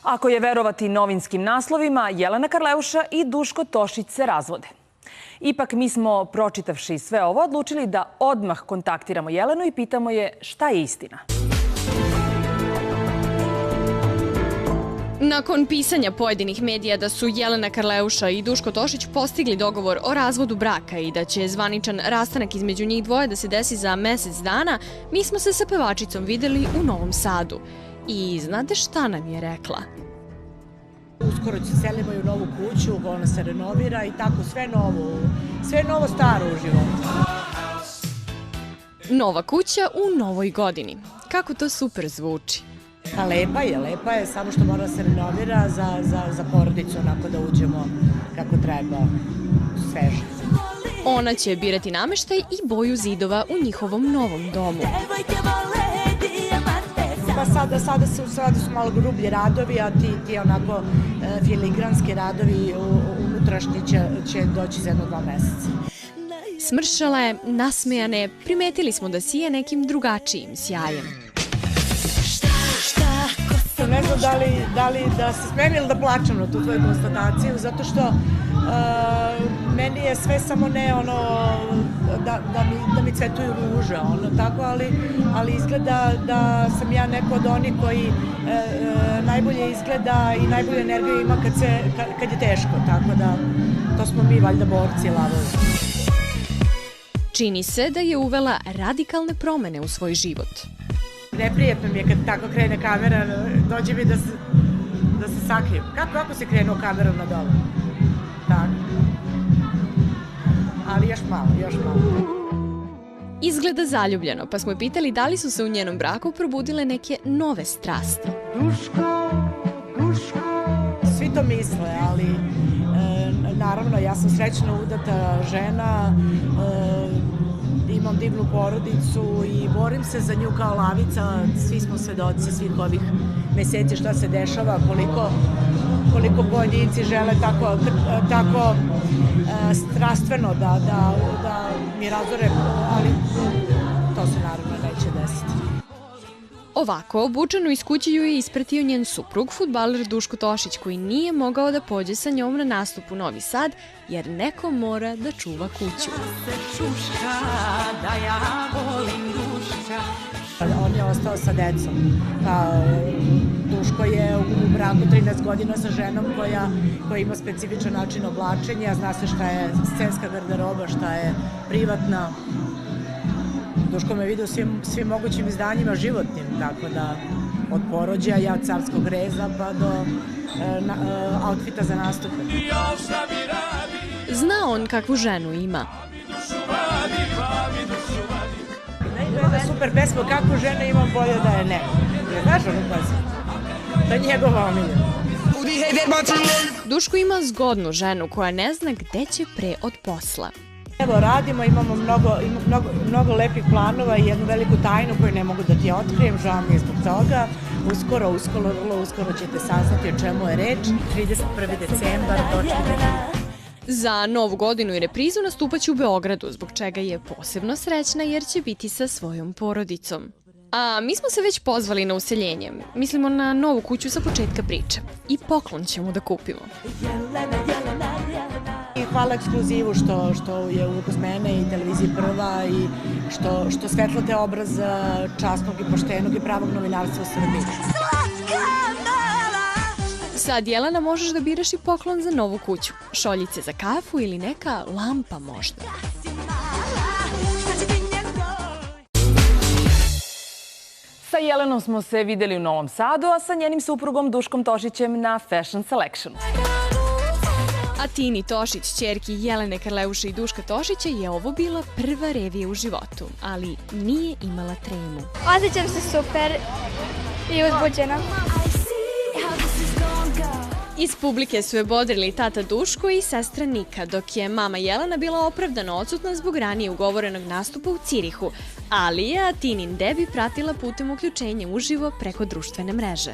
Ako je verovati novinskim naslovima, Jelena Karleuša i Duško Tošić se razvode. Ipak mi smo, pročitavši sve ovo, odlučili da odmah kontaktiramo Jelenu i pitamo je šta je istina. Nakon pisanja pojedinih medija da su Jelena Karleuša i Duško Tošić postigli dogovor o razvodu braka i da će zvaničan rastanak između njih dvoje da se desi za mesec dana, mi smo se sa pevačicom videli u Novom Sadu. I znate šta nam je rekla? Uskoro se selimo i u novu kuću, ona se renovira i tako sve novo staro u životu. Nova kuća u novoj godini. Kako to super zvuči. Pa lepa je, samo što mora da se renovira za porodicu, onako da uđemo kako treba, sveže. Ona će birati nameštaj i boju zidova u njihovom novom domu. Pa sada su malo grublji radovi, a ti onako filigranski radovi unutrašnji će doći za 1-2 meseca. Smršale, nasmejane, primetili smo da sije nekim drugačijim sjajem. Ne znam da li da se smijem ili da plačem na tu tvoju konstataciju, zato što meni je sve samo ne ono da mi cvetuju ruže, tako, ali izgleda da sam ja neko od onih koji najbolje izgleda i najbolju energiju ima kad je teško, tako da to smo mi valjda borci lavovi. Čini se da je uvela radikalne promene u svoj život. Neprijetno mi je kad tako krene kamera, dođe mi da se sakrijem. Kako se krenuo kamerom na dole? Tako. Ali još malo. Izgleda zaljubljeno, pa smo je pitali da li su se u njenom braku probudile neke nove strasti. Duško. Svi to misle, ali naravno ja sam srećna udata žena, imam divnu porodicu i borim se za nju kao lavica. Svi smo svedoci svih ovih meseci šta se dešava, koliko pojedinci žele tako strastveno da mi razore, ali to se naravno neće desiti. Ovako, obučenu iz kuće ju je ispratio njen suprug, fudbaler Duško Tošić, koji nije mogao da pođe sa njom na nastup u Novi Sad, jer neko mora da čuva kuću. On je ostao sa decom. Duško je u braku 13 godina sa ženom koja ima specifičan način oblačenja, zna se šta je scenska garderoba, šta je privatna. Duško me vidio svim mogućim izdanjima životnim, tako da od porođaja, carskog reza pa do outfita za nastupe. Zna on kakvu ženu ima. Ima super pesma, kakvu ženu imam, bolje da je ne. Znaš onu pesmu? To je njegova omiljena. Duško ima zgodnu ženu koja ne zna gde će pre od posla. Evo, radimo, imamo mnogo lepih planova i jednu veliku tajnu koju ne mogu da ti otkrijem, žao mi je zbog toga. Vrlo uskoro ćete saznati o čemu je reč. 31. decembar, dočekajte. Za Novu godinu i reprizu nastupaće u Beogradu, zbog čega je posebno srećna jer će biti sa svojom porodicom. A mi smo se već pozvali na useljenje. Mislimo na novu kuću sa početka priče. I poklon ćemo da kupimo. Hvala ekskluzivu što je uz mene i televiziji Prva i što svetlate obraz časnog i poštenog i pravog novinarstva u Srbiji. Sad, Jelena, možeš da biraš i poklon za novu kuću. Šoljice za kafu ili neka lampa možda. Sa Jelenom smo se videli u Novom Sadu, a sa njenim suprugom Duškom Tošićem na Fashion Selectionu. A Tini Tošić, ćerki Jelene Karleuše i Duška Tošića, je ovo bila prva revija u životu, ali nije imala tremu. Osjećam se super i uzbuđena. Iz publike su je bodrili tata Duško i sestra Nika, dok je mama Jelena bila opravdano odsutna zbog ranije ugovorenog nastupa u Cirihu, ali je Tinin debi pratila putem uključenja uživo preko društvene mreže.